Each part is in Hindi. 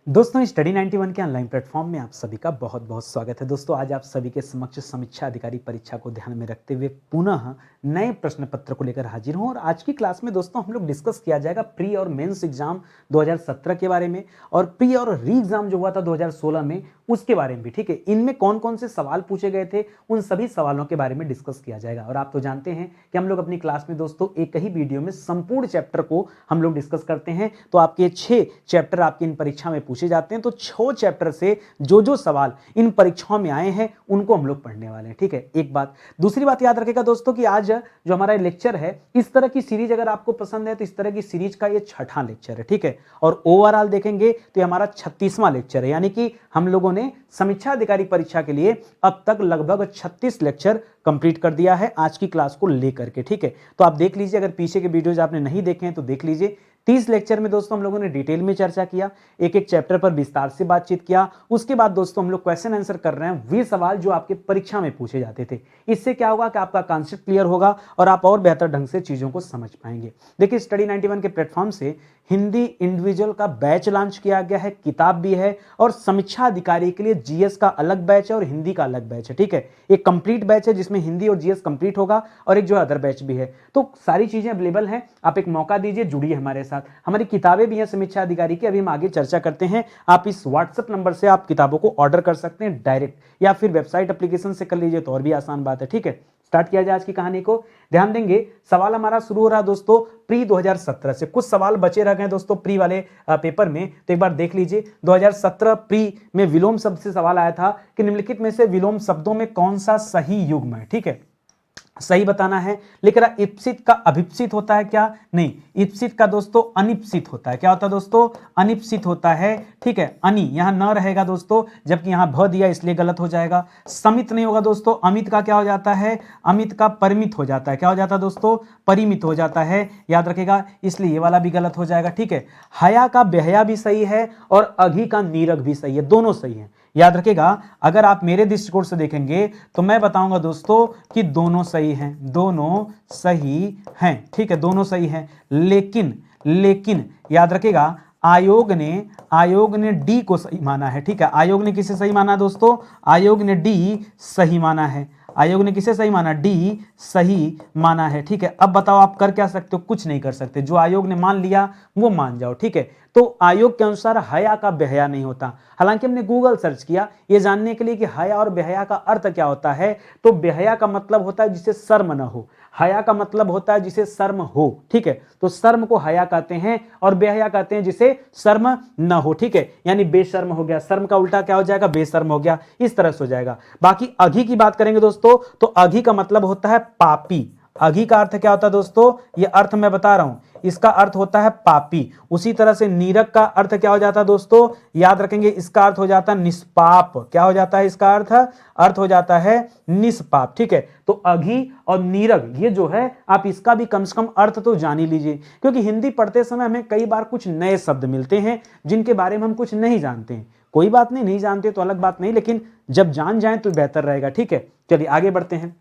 दोस्तों स्टडी 91 के ऑनलाइन प्लेटफॉर्म में आप सभी का बहुत बहुत स्वागत है। दोस्तों आज आप सभी के समक्ष समीक्षा अधिकारी परीक्षा को ध्यान में रखते हुए पुनः नए प्रश्न पत्र को लेकर हाजिर हूं और आज की क्लास में दोस्तों हम लोग डिस्कस किया जाएगा प्री और मेंस एग्जाम 2017 के बारे में और प्री और री एग्जाम जो हुआ था 2016 में उसके बारे में भी। ठीक है, इनमें कौन कौन से सवाल पूछे गए थे उन सभी सवालों के बारे में डिस्कस किया जाएगा। और आप तो जानते हैं कि हम लोग अपनी क्लास में दोस्तों एक ही वीडियो में संपूर्ण चैप्टर को हम लोग डिस्कस करते हैं। तो आपके 6 चैप्टर आपकी इन परीक्षा में पूछे जाते हैं, तो 6 चैप्टर से जो सवाल इन परीक्षाओं में आए हैं उनको हम लोग पढ़ने वाले हैं। ठीक है, एक बात। दूसरी बात याद रखेगा दोस्तों कि आज जो हमारा लेक्चर है, इस तरह की सीरीज अगर आपको पसंद है तो इस तरह की सीरीज का ये 6वां लेक्चर है। ठीक है, और ओवरऑल देखेंगे तो ये हमारा 36वां लेक्चर है, यानी कि हम लोगों ने समीक्षा अधिकारी परीक्षा के लिए अब तक लगभग 36 लेक्चर कंप्लीट कर दिया है आज की क्लास को लेकर के। ठीक है, तो आप देख लीजिए, अगर पीछे के वीडियोज आपने नहीं देखे हैं तो देख लीजिए। 30 लेक्चर में दोस्तों हम लोगों ने डिटेल में चर्चा किया, एक एक चैप्टर पर विस्तार से बातचीत किया। उसके बाद दोस्तों हम लोग क्वेश्चन आंसर कर रहे हैं वे सवाल जो आपके परीक्षा में पूछे जाते थे। इससे क्या होगा कि आपका कॉन्सेप्ट क्लियर होगा और आप और बेहतर ढंग से चीजों को समझ पाएंगे। देखिए, स्टडी 91 के प्लेटफॉर्म से हिंदी इंडिविजुअल का बैच लॉन्च किया गया है, किताब भी है और समीक्षा अधिकारी के लिए जीएस का अलग बैच है और हिंदी का अलग बैच है। ठीक है, एक कंप्लीट बैच है जिसमें हिंदी और जीएस कंप्लीट होगा और एक जो अदर बैच भी है। तो सारी चीजें अवेलेबल हैं, आप एक मौका दीजिए, जुड़िए हमारे साथ। हमारी किताबें भी हैं समीक्षा अधिकारी की, अभी हम आगे चर्चा करते हैं। आप इस व्हाट्सएप नंबर से आप किताबों को ऑर्डर कर सकते हैं डायरेक्ट, या फिर वेबसाइट एप्लीकेशन से कर लीजिए तो और भी आसान बात है। ठीक है, स्टार्ट किया जाए आज की कहानी को। ध्यान देंगे, सवाल हमारा शुरू हो रहा है दोस्तों प्री 2017 से। कुछ सवाल बचे रह गए दोस्तों प्री वाले पेपर में, तो एक बार देख लीजिए। 2017 प्री में विलोम शब्द से सवाल आया था कि निम्नलिखित में से विलोम शब्दों में कौन सा सही युग्म है। ठीक है, सही बताना है। लिख रहा इप्सित का अभिप्सित होता है क्या? नहीं, इप्सित का दोस्तों अनिप्सित होता है। क्या होता है दोस्तों? अनिप्सित होता है। ठीक है, अनि यहां न रहेगा दोस्तों, जबकि यहां भ दिया इसलिए गलत हो जाएगा। समित नहीं होगा दोस्तों, अमित का क्या हो जाता है? अमित का परिमित हो जाता है। क्या हो जाता है दोस्तों? परिमित हो जाता है, याद रखेगा, इसलिए ये वाला भी गलत हो जाएगा। ठीक है, हया का बेहया भी सही है और अघी का नीरग भी सही है, दोनों सही है। याद रखेगा, अगर आप मेरे दृष्टिकोण से देखेंगे तो मैं बताऊंगा दोस्तों कि दोनों सही हैं, दोनों सही हैं। ठीक है, दोनों सही हैं, लेकिन याद रखेगा, आयोग ने डी को सही माना है। ठीक है, आयोग ने किसे सही माना दोस्तों? आयोग ने डी सही माना है। आयोग ने किसे सही माना? डी सही माना है। ठीक है, अब बताओ आप कर क्या सकते हो? कुछ नहीं कर सकते, जो आयोग ने मान लिया वो मान जाओ। ठीक है, तो आयोग के अनुसार हया का बेहया नहीं होता। हालांकि हमने गूगल सर्च किया ये जानने के लिए कि हया और बेहया का अर्थ क्या होता है, तो बेहया का मतलब होता है जिसे शर्म न हो, हया का मतलब होता है जिसे शर्म हो। ठीक है, तो शर्म को हया कहते हैं और बेहया कहते हैं जिसे शर्म न हो। ठीक है, यानी बेशर्म हो गया, शर्म का उल्टा क्या हो जाएगा? बेशर्म हो गया, इस तरह से हो जाएगा। बाकी अघी की बात करेंगे दोस्तों, तो अघी का मतलब होता है पापी। अघी का अर्थ क्या होता है दोस्तों? ये अर्थ मैं बता रहा हूं, इसका अर्थ होता है पापी। उसी तरह से नीरग का अर्थ क्या हो जाता है दोस्तों? याद रखेंगे, इसका अर्थ हो जाता है निष्पाप। क्या हो जाता है इसका अर्थ हो जाता है निष्पाप। ठीक है, तो अघी और नीरग ये जो है, आप इसका भी कम से कम अर्थ तो जान ही लीजिए, क्योंकि हिंदी पढ़ते समय हमें कई बार कुछ नए शब्द मिलते हैं जिनके बारे में हम कुछ नहीं जानते हैं। कोई बात नहीं जानते तो अलग बात नहीं, लेकिन जब जान जाए तो बेहतर रहेगा। ठीक है, चलिए आगे बढ़ते हैं।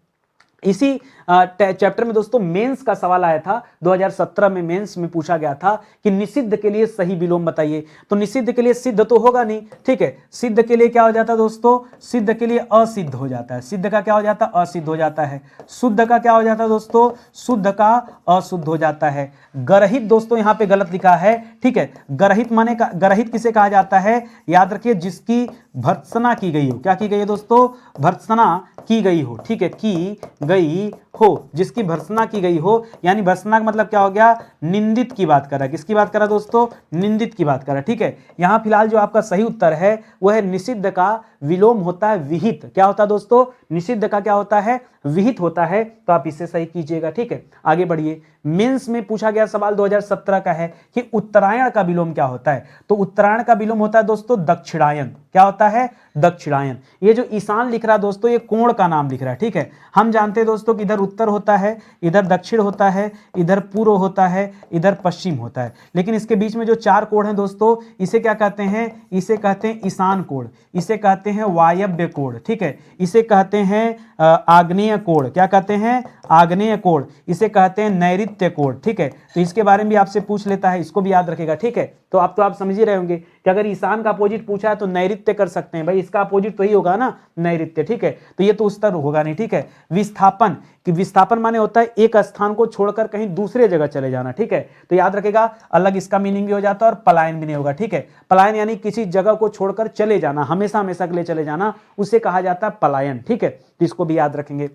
इसी चैप्टर में दोस्तों मेंस का सवाल आया था 2017 में। मेंस में पूछा गया था कि निषिद्ध के लिए सही विलोम बताइए। तो निषिद्ध के लिए सिद्ध तो होगा नहीं। ठीक है, सिद्ध के लिए क्या हो जाता है दोस्तों? सिद्ध के लिए असिद्ध हो जाता है। सिद्ध का क्या हो जाता है? असिद्ध हो जाता है। शुद्ध का क्या हो जाता है दोस्तों? शुद्ध का अशुद्ध हो जाता है। गर्हित दोस्तों यहां पे गलत लिखा है। ठीक है, गर्हित माने का, गर्हित किसे कहा जाता है? याद रखिए, जिसकी भर्त्सना की गई हो। क्या की गई है दोस्तों? भर्त्सना की गई हो। ठीक है, की गई हो, जिसकी भर्त्सना की गई हो, यानी भर्त्सना का मतलब क्या हो गया? निंदित की बात कर रहा है। किसकी बात कर रहा है दोस्तों? निंदित की बात कर रहा है। ठीक है, यहां फिलहाल जो आपका सही उत्तर है वह है निषिद्ध का विलोम होता है विहित। क्या होता है दोस्तों? निषिद्ध का क्या होता है? विहित होता है, तो आप इसे सही कीजिएगा। ठीक है, आगे बढ़िए। मेंस में पूछा गया सवाल 2017 का है कि उत्तरायण का विलोम क्या होता है। तो उत्तरायण का विलोम होता है दोस्तों दक्षिणायन। क्या होता है? दक्षिणायन। ये जो ईशान लिख रहा है दोस्तों, ये कोण का नाम लिख रहा है। ठीक है, हम जानते हैं दोस्तों कि इधर उत्तर होता है, इधर दक्षिण होता है, इधर पूर्व होता है, इधर पश्चिम होता है, लेकिन इसके बीच में जो 4 कोण हैं दोस्तों, इसे क्या कहते हैं? इसे कहते हैं ईशान कोण, इसे कहते हैं वायव्य कोण। ठीक है, इसे कहते हैं आग्नेय कोण। क्या कहते हैं? आग्नेय कोण। इसे कहते हैं नैऋत्य कोण। ठीक है, तो इसके बारे में भी आपसे पूछ लेता है, इसको भी याद रखेगा। ठीक है, तो आप समझ ही रहे होंगे कि अगर ईशान का अपोजिट पूछा है तो नैऋत्य कर सकते हैं, भाई इसका अपोजिट तो ही होगा ना, नैऋत्य, ठीक है, तो ये तो उत्तर होगा नहीं, ठीक है। विस्थापन, कि विस्थापन माने होता है एक स्थान को छोड़कर कहीं दूसरे जगह चले जाना, ठीक है, तो याद रखेगा अलग इसका मीनिंग भी हो जाता है और पलायन भी नहीं होगा, ठीक है। पलायन यानी किसी जगह को छोड़कर चले जाना, हमेशा हमेशा के लिए चले जाना, उसे कहा जाता है पलायन, ठीक है, तो इसको भी याद रखेंगे।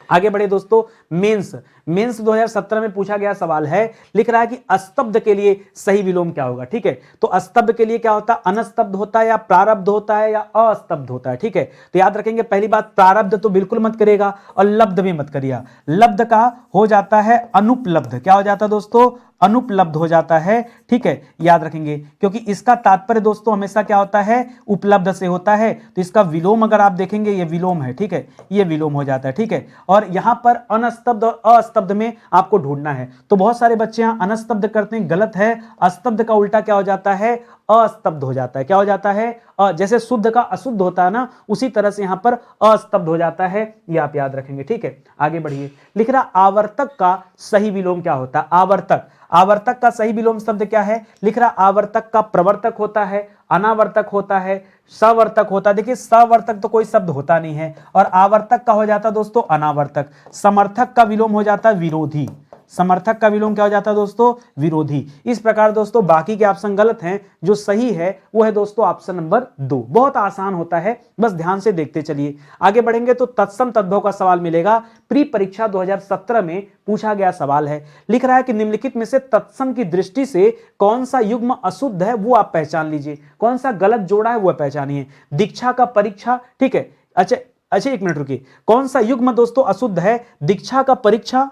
आगे बढ़े दोस्तों, मेंस 2017 में पूछा गया सवाल है, लिख रहा है कि अस्तब्ध के लिए सही विलोम क्या होगा, ठीक है। तो अस्तब्ध के लिए क्या होता है, अनस्तब्ध होता है या प्रारब्ध होता है या अस्तब्ध होता है, ठीक है। तो याद रखेंगे पहली बात, प्रारब्ध तो बिल्कुल मत करिएगा और लब्ध भी मत करिएगा। लब्ध का हो जाता है अनुपलब्ध, क्या हो जाता है दोस्तों, अनुपलब्ध हो जाता है, ठीक है, याद रखेंगे, क्योंकि इसका तात्पर्य दोस्तों हमेशा क्या होता है, उपलब्ध से होता है। तो इसका विलोम अगर आप देखेंगे, ये विलोम है, ठीक है, ये विलोम हो जाता है, ठीक है। और यहां पर अनस्तब्ध और अस्तब्ध में आपको ढूंढना है, तो बहुत सारे बच्चे यहां अनस्तब्ध करते हैं, गलत है। अस्तब्ध का उल्टा क्या हो जाता है, अस्तब्ध हो जाता है, क्या हो जाता है, जैसे शुद्ध का अशुद्ध होता है ना, उसी तरह से यहां पर अस्तब्ध हो जाता है, ये आप याद रखेंगे, ठीक है। आगे बढ़िए, लिख रहा आवर्तक का सही विलोम क्या होता है, आवर्तक, आवर्तक का सही विलोम शब्द क्या है, लिख रहा आवर्तक का प्रवर्तक होता है, अनावर्तक होता है, सवर्तक होता है। देखिए सवर्तक तो कोई शब्द होता नहीं है, और आवर्तक का हो जाता है दोस्तों अनावर्तक। समर्थक का विलोम हो जाता है विरोधी, समर्थक का विलोम क्या हो जाता है दोस्तों, विरोधी। इस प्रकार दोस्तों बाकी के ऑप्शन गलत हैं, जो सही है वो है दोस्तों ऑप्शन नंबर 2। बहुत आसान होता है, बस ध्यान से देखते चलिए। आगे बढ़ेंगे तो तत्सम तद्भव का सवाल मिलेगा, प्री परीक्षा 2017 में पूछा गया सवाल है। लिख रहा है कि निम्नलिखित में से तत्सम की दृष्टि से कौन सा युग्म अशुद्ध है वो आप पहचान लीजिए, कौन सा गलत जोड़ा है वो पहचानिए। दीक्षा का परीक्षा, ठीक है, अच्छा एक मिनट रुकिए, कौन सा युग्म दोस्तों अशुद्ध है, दीक्षा का परीक्षा,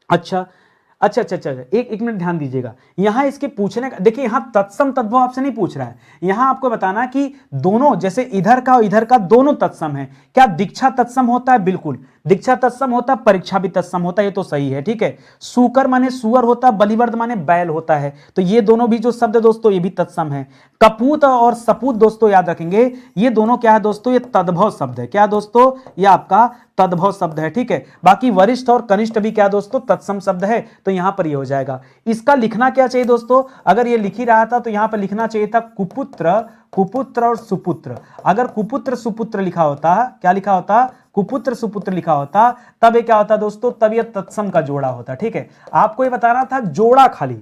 अच्छा, एक मिनट ध्यान दीजिएगा। यहां इसके पूछने का देखिए, यहां तत्सम तद्भव आपसे नहीं पूछ रहा है, यहां आपको बताना कि दोनों, जैसे इधर का और इधर का दोनों तत्सम है। क्या दीक्षा तत्सम होता है, बिल्कुल दीक्षा तत्सम होता है, परीक्षा भी तत्सम होता है, ये तो सही है, ठीक है। सूकर माने सुअर होता है, बलिवर्द माने बैल होता है, तो ये दोनों भी जो शब्द है दोस्तों ये भी तत्सम है। कपूत और सपूत दोस्तों याद रखेंगे, ये दोनों क्या है दोस्तों, ये तद्भव शब्द है, क्या दोस्तों, ये आपका तद्भव शब्द है, ठीक है। बाकी वरिष्ठ और कनिष्ठ भी क्या दोस्तों, तत्सम शब्द है, तो यहां पर ये हो जाएगा। इसका लिखना क्या चाहिए दोस्तों, अगर ये लिख ही रहा था तो यहां पर लिखना चाहिए था कुपुत्र, कुपुत्र और सुपुत्र। अगर कुपुत्र सुपुत्र लिखा होता, क्या लिखा होता, कुपुत्र सुपुत्र लिखा होता, तब ये क्या होता दोस्तों, तब ये तत्सम का जोड़ा होता, ठीक है। आपको ये बताना था जोड़ा खाली,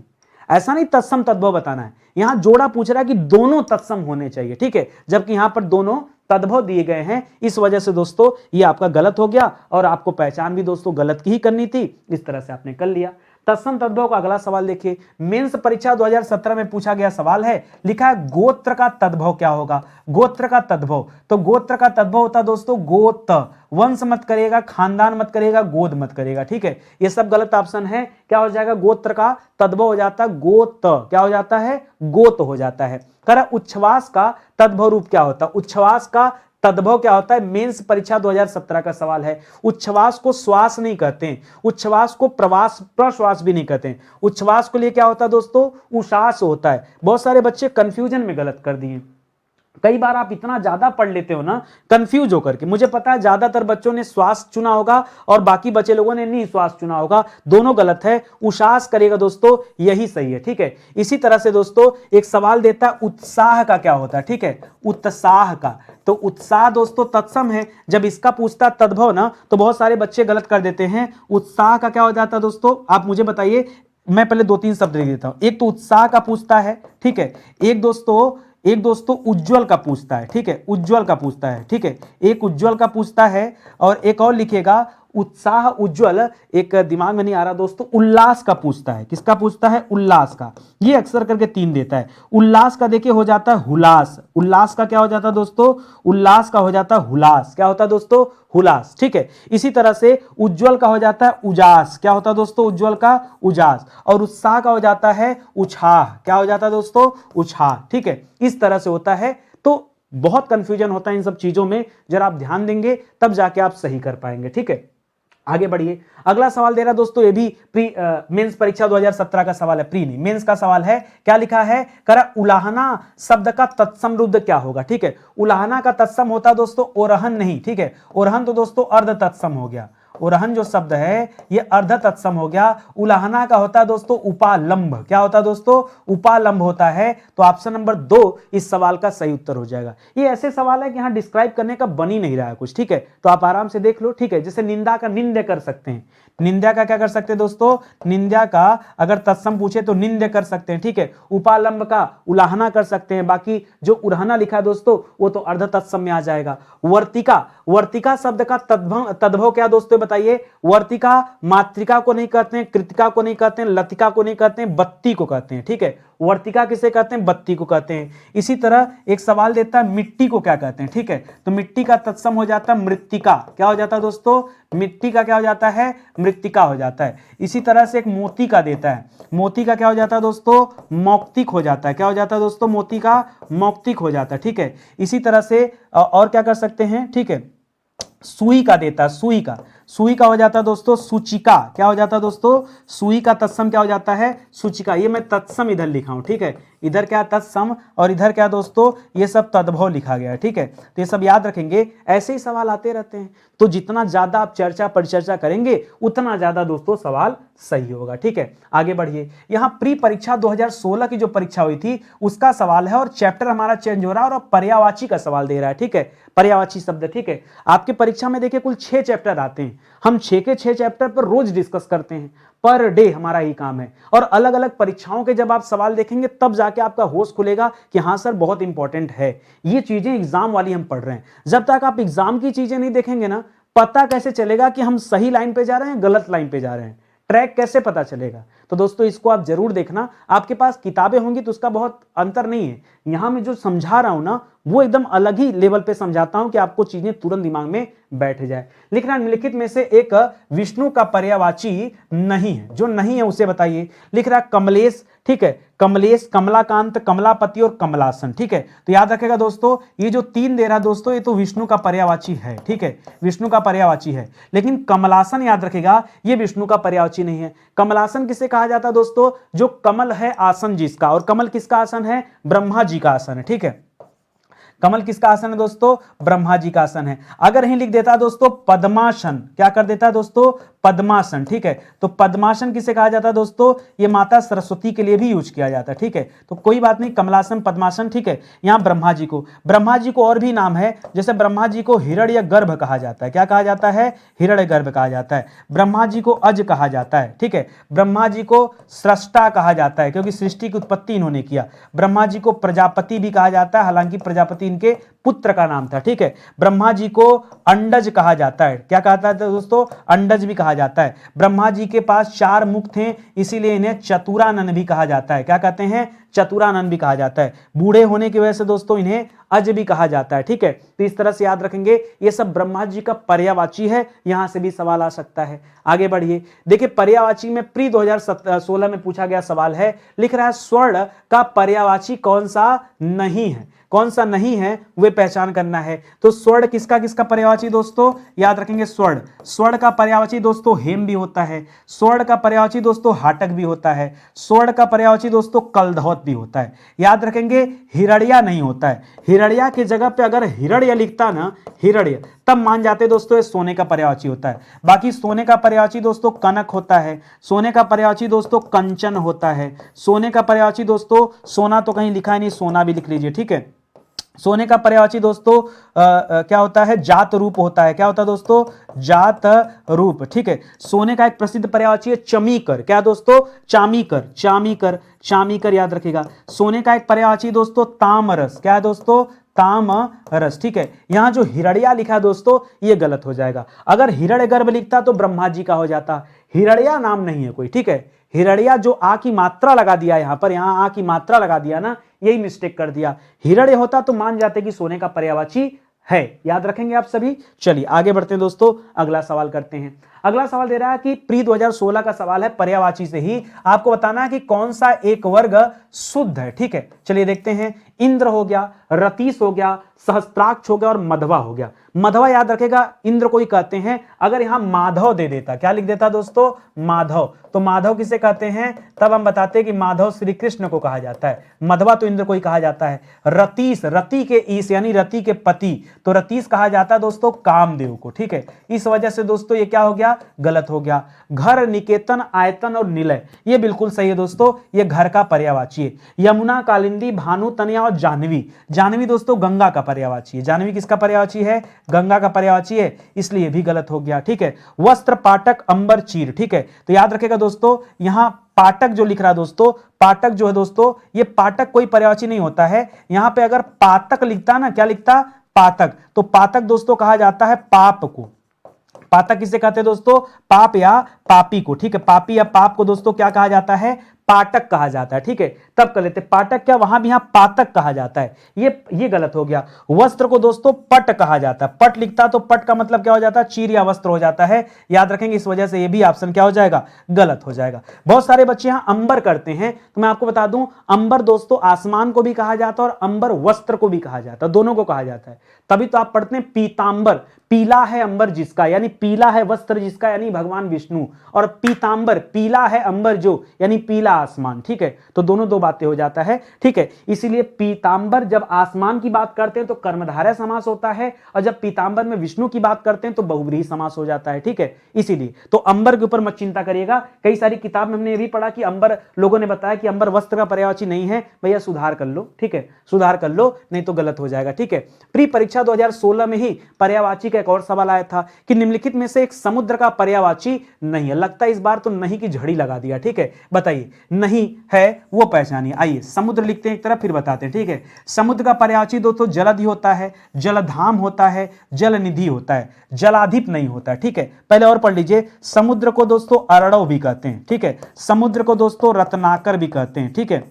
ऐसा नहीं तत्सम तद्भव बताना है। यहां जोड़ा पूछ रहा है कि दोनों तत्सम होने चाहिए, ठीक है, जबकि यहां पर दोनों तद्भव दिए गए हैं, इस वजह से दोस्तों ये आपका गलत हो गया, और आपको पहचान भी दोस्तों गलत की ही करनी थी, इस तरह से आपने कर लिया। तत्सम तद्भव का अगला सवाल देखिए, मेंस परीक्षा 2017 में पूछा गया सवाल है, लिखा है गोत्र का तद्भव क्या होगा, गोत्र का तद्भव, तो गोत्र का तद्भव होता दोस्तों गोत, वंश मत करेगा, खानदान मत करेगा, गोद मत करेगा, ठीक है, ये सब गलत ऑप्शन है। क्या हो जाएगा, गोत्र का तद्भव हो जाता है गोत, क्या हो जाता है, गोत हो जाता है। कह उच्छ्वास का तद्भव रूप क्या होता है, उच्छ्वास का तद्भव क्या होता है, मेंस परीक्षा 2017 का सवाल है। उच्छ्वास को श्वास नहीं कहते हैं, उच्छ्वास को प्रश्वास भी नहीं कहते हैं, उच्छ्वास के लिए क्या होता है दोस्तों, उश्वास होता है। बहुत सारे बच्चे कंफ्यूजन में गलत कर दिए, कई बार आप इतना ज्यादा पढ़ लेते हो ना कंफ्यूज होकर के, मुझे पता है ज्यादातर बच्चों ने श्वास चुना होगा और बाकी बच्चे लोगों ने नहीं श्वास चुना होगा, दोनों गलत है, उश्वास करेगा दोस्तों, यही सही है, ठीक है। इसी तरह से दोस्तों एक सवाल देता है उत्साह का क्या होता है, ठीक है, उत्साह का, तो उत्साह दोस्तों तत्सम है। जब इसका पूछता तद्भव ना तो बहुत सारे बच्चे गलत कर देते हैं। उत्साह का क्या हो जाता है दोस्तों, आप मुझे बताइए, मैं पहले 2-3 शब्द लिख देता हूं। एक तो उत्साह का पूछता है, ठीक है, एक दोस्तों उज्जवल का पूछता है, ठीक है, उज्जवल का पूछता है, ठीक है, एक उज्जवल का पूछता है, और एक और लिखेगा उत्साह उज्जवल, एक दिमाग में नहीं आ रहा दोस्तों, उल्लास का पूछता है। किसका पूछता है, उल्लास का, ये अक्सर करके 3 देता है। उल्लास का देखिए हो जाता है हुलास, उल्लास का क्या हो जाता है दोस्तों, उल्लास का हो जाता है हुलास, क्या होता है दोस्तों, हुलास, ठीक है। इसी तरह से उज्जवल का हो जाता है उजास, क्या होता है दोस्तों, उज्जवल का उजास, और उत्साह का हो जाता है उछाह, क्या हो जाता है दोस्तों, उछाह, ठीक है। इस तरह से होता है, तो बहुत कंफ्यूजन होता है इन सब चीजों में, जरा आप ध्यान देंगे तब जाके आप सही कर पाएंगे, ठीक है। आगे बढ़िए, अगला सवाल दे रहा दोस्तों, ये भी मेंस परीक्षा 2017 का सवाल है, प्री नहीं मेंस का सवाल है। क्या लिखा है, करा उलाहना शब्द का तत्सम रुद्ध क्या होगा, ठीक है। उलाहना का तत्सम होता दोस्तों ओरहन नहीं, ठीक है, ओरहन तो दोस्तों अर्ध तत्सम हो गया, उरहन जो शब्द है ये अर्ध तत्सम हो गया। उलाहना का होता है दोस्तों उपालंब। क्या होता है दोस्तों? उपालंब होता है। तो ऑप्शन नंबर 2 इस सवाल का सही उत्तर हो जाएगा। ये ऐसे सवाल है कि यहां डिस्क्राइब करने का बन ही नहीं रहा है कुछ, ठीक है, तो आप आराम से देख लो, ठीक है। जैसे निंदा का निंद्य कर सकते हैं, निंदा का क्या कर सकते हैं दोस्तों? निंदा का अगर तत्सम पूछे तो निंद्य कर सकते हैं, ठीक है। उपालंब का उलाहना कर सकते हैं। बाकी जो उरहना लिखा है दोस्तों वो तो अर्ध तत्सम में आ जाएगा। वर्तिका, वर्तिका शब्द का तद्भव क्या दोस्तों बताइए? वर्तिका मातृका को नहीं कहते हैं, कृतिका को नहीं कहते हैं, लतिका को नहीं कहते हैं, बत्ती को कहते हैं, ठीक है। वर्तिका किसे कहते हैं? बत्ती को कहते हैं। इसी तरह एक सवाल देता है मिट्टी को क्या कहते हैं, ठीक है। तो मिट्टी का तत्सम हो जाता है मृत्तिका। क्या हो जाता है दोस्तों? मिट्टी का क्या हो जाता है? मृत्तिका हो जाता है। इसी तरह से एक मोती का देता है, मोती का क्या हो जाता है दोस्तों? मौक्तिक हो जाता है। क्या हो जाता है दोस्तों? मोती का मौक्तिक हो जाता है, ठीक है। इसी तरह से और क्या कर सकते हैं, ठीक है। सुई का देता है, सुई का, सुई का हो जाता है दोस्तों सूचिका। क्या हो जाता है दोस्तों? सुई का तत्सम क्या हो जाता है? सूचिका। ये मैं तत्सम इधर लिखा हूं, ठीक है। इधर क्या तत्सम और इधर क्या दोस्तों? ये सब तद्भव लिखा गया है, ठीक है। तो ये सब याद रखेंगे, ऐसे ही सवाल आते रहते हैं। तो जितना ज्यादा आप चर्चा परिचर्चा करेंगे उतना ज्यादा दोस्तों सवाल सही होगा, ठीक है। आगे बढ़िए। यहां प्री परीक्षा 2016 की जो परीक्षा हुई थी उसका सवाल है और चैप्टर हमारा चेंज हो रहा है और पर्यायवाची का सवाल दे रहा है, ठीक है। पर्यायवाची शब्द, ठीक है। आपके परीक्षा में देखिए कुल 6 चैप्टर आते हैं, हम 6 के 6 चैप्टर पर रोज डिस्कस करते हैं, पर डे हमारा ही काम है। और अलग अलग परीक्षाओं के जब आप सवाल देखेंगे तब जाके आपका होश खुलेगा कि हाँ सर बहुत इंपॉर्टेंट है, ये चीजें एग्जाम वाली हम पढ़ रहे हैं। जब तक आप एग्जाम की चीजें नहीं देखेंगे ना, पता कैसे चलेगा कि हम सही लाइन पे जा रहे हैं गलत लाइन पे जा रहे हैं? ट्रैक कैसे पता चलेगा? तो दोस्तों इसको आप जरूर देखना। आपके पास किताबें होंगी तो उसका बहुत अंतर नहीं है, यहां मैं जो समझा रहा हूं ना वो एकदम अलग ही लेवल पे समझाता हूं कि आपको चीजें तुरंत दिमाग में बैठ जाए। लिखना निम्नलिखित में से एक विष्णु का पर्यायवाची नहीं है, जो नहीं है उसे बताइए। लिख रहा कमलेश, ठीक है। कमलेश, कमलाकांत, कमलापति और कमलासन, ठीक है। तो याद रखेगा दोस्तों ये जो 3 दे रहा दोस्तों ये तो विष्णु का पर्यायवाची है, ठीक है, विष्णु का पर्यायवाची है। लेकिन कमलासन याद रखेगा ये विष्णु का पर्यायवाची नहीं है। कमलासन किसे कहा जाता है दोस्तों? जो कमल है आसन जिसका, और कमल किसका आसन है? ब्रह्मा जी का आसन है, ठीक है। कमल किसका आसन है दोस्तों? ब्रह्मा जी का आसन है। अगर यहीं लिख देता दोस्तों पद्मासन, क्या कर देता है दोस्तों? पद्मासन, ठीक है। तो पद्मासन किसे कहा जाता है दोस्तों? ये माता सरस्वती के लिए भी यूज किया जाता है, ठीक है। तो कोई बात नहीं, कमलासन पद्मासन, ठीक है। यहां ब्रह्मा जी को और भी नाम है, जैसे ब्रह्मा जी को हिरण्य गर्भ कहा जाता है। क्या कहा जाता है? हिरण्य गर्भ कहा जाता है। ब्रह्मा जी को अज कहा जाता है, ठीक है। ब्रह्मा जी को सृष्टा कहा जाता है क्योंकि सृष्टि की उत्पत्ति इन्होंने किया। ब्रह्मा जी को प्रजापति भी कहा जाता है, हालांकि प्रजापति इनके पुत्र का नाम था, ठीक है। ब्रह्मा जी को अंडज कहा जाता है। क्या कहता है दोस्तों? अंडज भी कहा जाता है। ब्रह्मा जी के पास 4 मुख थे इसीलिए इन्हें चतुरानन भी कहा जाता है। क्या कहते हैं? चतुरानन भी कहा जाता है। बूढ़े होने की वजह से दोस्तों इन्हें अज भी कहा जाता है, ठीक है। तो इस तरह से याद रखेंगे, ये सब ब्रह्मा जी का पर्यायवाची है, यहां से भी सवाल आ सकता है। आगे बढ़िए। देखिए पर्यायवाची में प्री 2016 में पूछा गया सवाल है, लिख रहा है स्वर्ण का पर्यायवाची कौन सा नहीं है? कौन सा नहीं है वे पहचान करना है। तो स्वर्ण किसका किसका पर्यायवाची दोस्तों? याद रखेंगे स्वर्ण, स्वर्ण का पर्यायवाची दोस्तों हेम भी होता है, स्वर्ण का पर्यायवाची दोस्तों हाटक भी होता है, स्वर्ण का पर्यायवाची दोस्तों कलधौत भी होता है। याद रखेंगे हिरण्या नहीं होता है। हिरण्या की जगह पे अगर हिरण्य लिखता ना, हिरण्य, तब मान जाते दोस्तों ये सोने का पर्यायवाची होता है। बाकी सोने का पर्यायवाची दोस्तों कनक होता है, सोने का पर्यायवाची दोस्तों कंचन होता है, सोने का पर्यायवाची दोस्तों सोना तो कहीं लिखा है नहीं, सोना भी लिख लीजिए, ठीक है। सोने का पर्यायवाची दोस्तों क्या होता है? जात रूप होता है। क्या होता है दोस्तों? जात रूप, ठीक है। सोने का एक प्रसिद्ध पर्यायवाची है चमीकर। क्या दोस्तों? चामीकर, चामीकर, चामीकर याद रखिएगा। सोने का एक पर्यायवाची दोस्तों तामरस। क्या है दोस्तों? तामरस, ठीक है। यहां जो हिरण्या लिखा है दोस्तों ये गलत हो जाएगा। अगर हिरण्य गर्भ लिखता तो ब्रह्मा जी का हो जाता। हिरण्या नाम नहीं है कोई, ठीक है। हिरण्या जो आ की मात्रा लगा दिया यहां पर, यहां आ की मात्रा लगा दिया ना, यही मिस्टेक कर दिया। हिरण्य होता तो मान जाते कि सोने का पर्यायवाची है। याद रखेंगे आप सभी। चलिए आगे बढ़ते हैं दोस्तों, अगला सवाल करते हैं। अगला सवाल दे रहा है कि प्री 2016 का सवाल है पर्यायवाची से ही, आपको बताना है कि कौन सा एक वर्ग शुद्ध है। ठीक है, चलिए देखते हैं। इंद्र हो गया, रतीश हो गया, सहस्त्राक्ष हो गया और मधवा हो गया। मधवा याद रखेगा, इंद्र को ही कहते हैं। अगर यहां माधव दे देता, क्या लिख देता दोस्तों, माधव, तो माधव किसे कहते हैं, तब हम बताते हैं कि माधव श्री कृष्ण को कहा जाता है। मधवा तो इंद्र को ही कहा जाता है। रतीश, रति के ईश यानी रति के पति, तो रतीश कहा जाता है दोस्तों कामदेव को। ठीक है, इस वजह से दोस्तों ये क्या हो गया, गलत हो गया। घर, निकेतन, आयतन और निलय, ये बिल्कुल सही है दोस्तों, ये घर का पर्यायवाची है। यमुना, कालिंदी, भानु, तनया और जाह्नवी, जाह्नवी दोस्तों गंगा का पर्यायवाची है। जाह्नवी किसका पर्यायवाची है, गंगा का पर्यायवाची है, इसलिए भी गलत हो गया। ठीक है, वस्त्र, पाटक, अंबर, चीर। ठीक है, तो याद रखेगा दोस्तों, यहां पाटक जो लिख रहा है दोस्तों, पाटक जो है दोस्तों, ये पाटक कोई पर्यायवाची नहीं होता है। यहां पे अगर पातक लिखता ना, क्या लिखता, पातक, तो पातक दोस्तों कहा जाता है पाप को। पातक किसे कहते हैं दोस्तों, पाप या पापी को। ठीक है, पापी या पाप को दोस्तों क्या कहा जाता है, पाटक कहा जाता है। ठीक है, तब कर लेते पाटक, क्या वहां भी यहां पातक कहा जाता है, ये गलत हो गया। वस्त्र को दोस्तों पट कहा जाता है, पट लिखता तो पट का मतलब क्या हो जाता है, चीर या वस्त्र हो जाता है, याद रखेंगे। इस वजह से ये भी ऑप्शन क्या हो जाएगा, गलत हो जाएगा। बहुत सारे बच्चे यहां अंबर करते हैं, तो मैं आपको बता दूं, अंबर दोस्तों आसमान को भी कहा जाता है और अंबर वस्त्र को भी कहा जाता है, दोनों को कहा जाता है। तभी तो आप पढ़ते हैं पीतांबर, पीला है अंबर जिसका, यानी पीला है वस्त्र जिसका, यानी भगवान विष्णु, और पीतांबर, पीला है अंबर जो, यानी पीला आसमान। ठीक है, तो दोनों दो बातें हो जाता है। ठीक है, इसीलिए पीतांबर जब आसमान की बात करते हैं तो कर्मधारय समास होता है, और जब पीतांबर में विष्णु की बात करते हैं तो बहुव्रीहि समास हो जाता है। ठीक है, इसीलिए तो अंबर के ऊपर मत चिंता करिएगा। कई सारी किताब में हमने ये भी पढ़ा कि अंबर, लोगों ने बताया कि अंबर वस्त्र का पर्यायवाची नहीं है, भैया सुधार कर लो। ठीक है, सुधार कर लो, नहीं तो गलत हो जाएगा। ठीक है, प्री परीक्षा 2016 में ही पर्यायवाची का एक और सवाल आया था कि निम्नलिखित में से एक समुद्र का पर्यायवाची नहीं है। लगता है इस बार तो नहीं की झड़ी लगा दिया। ठीक है, बताइए, नहीं है वो पहचानिए। आइए समुद्र लिखते हैं एक तरफ, फिर बताते हैं। ठीक है, समुद्र का पर्यायवाची दोस्तों जलधि होता है, जलधाम होता है, जलनिधि होता है, जलाधिप नहीं होता है। ठीक है, पहले और पढ़ लीजिए। समुद्र को दोस्तों अरड़व भी कहते हैं। ठीक है, समुद्र को दोस्तों रत्नाकर भी कहते हैं। ठीक है,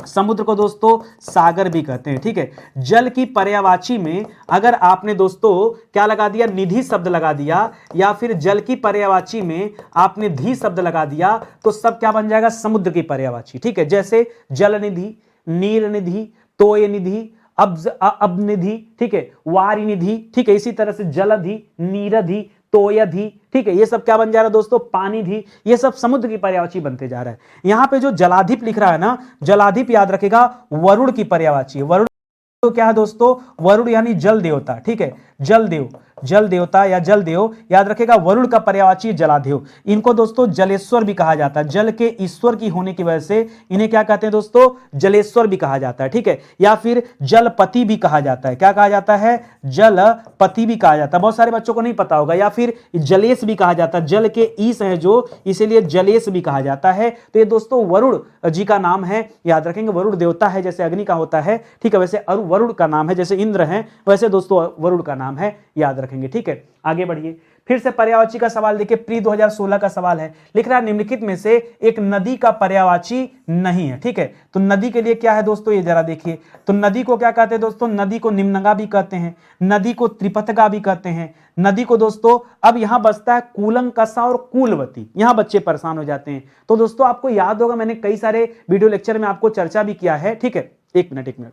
समुद्र को दोस्तों सागर भी कहते हैं। ठीक है, जल की पर्यायवाची में अगर आपने दोस्तों क्या लगा दिया, निधि शब्द लगा दिया, या फिर जल की पर्यायवाची में आपने धी शब्द लगा दिया, तो सब क्या बन जाएगा, समुद्र की पर्यायवाची। ठीक है, जैसे जल निधि, नीर निधि, तोय निधि, अब निधि, ठीक है, वारी निधि। ठीक है, इसी तरह से जलधि, नीरधि, तोयधि। ठीक है, ये सब क्या बन जा रहा है दोस्तों, पानी धी, ये सब समुद्र की पर्यायवाची बनते जा रहा है। यहां पे जो जलाधिप लिख रहा है ना, जलाधिप याद रखेगा वरुण की पर्यायवाची है। वरुण तो क्या है दोस्तों, वरुण यानी जल देवता। ठीक है, जल देव, जल देवता या जल देव, याद रखेगा वरुण का पर्यायवाची जलादेव। इनको दोस्तों जलेश्वर भी कहा जाता है, जल के ईश्वर की होने की वजह से इन्हें क्या कहते हैं दोस्तों, जलेश्वर भी कहा जाता है। ठीक है, या फिर जलपति भी कहा जाता है। क्या कहा जाता है, जलपति भी कहा जाता है, बहुत सारे बच्चों को नहीं पता होगा। या फिर जलेश भी कहा जाता है, जल के ईश है जो, इसीलिए जलेश भी कहा जाता है। तो ये दोस्तों वरुण जी का नाम है, याद रखेंगे। वरुण देवता है जैसे अग्नि का होता है, ठीक है, वैसे वरुण का नाम है, जैसे इंद्र है वैसे दोस्तों वरुण का नाम है, याद रखेंगे। ठीक है, आगे बढ़िए। फिर से पर्यायवाची का सवाल देखिए, प्री 2016 का सवाल है। लिख रहा है निम्नलिखित में से एक नदी का पर्यायवाची नहीं है। ठीक है, तो नदी के लिए क्या है दोस्तों, ये जरा देखिए। तो नदी को क्या कहते हैं दोस्तों, नदी को निम्नगा भी कहते हैं, नदी को त्रिपथगा भी कहते हैं, नदी को दोस्तों, अब यहां बचता है कूलंकषा और कूलवती। यहां बच्चे परेशान हो जाते हैं। तो दोस्तों आपको याद होगा, मैंने कई सारे वीडियो लेक्चर में आपको चर्चा भी किया है। ठीक है, एक मिनट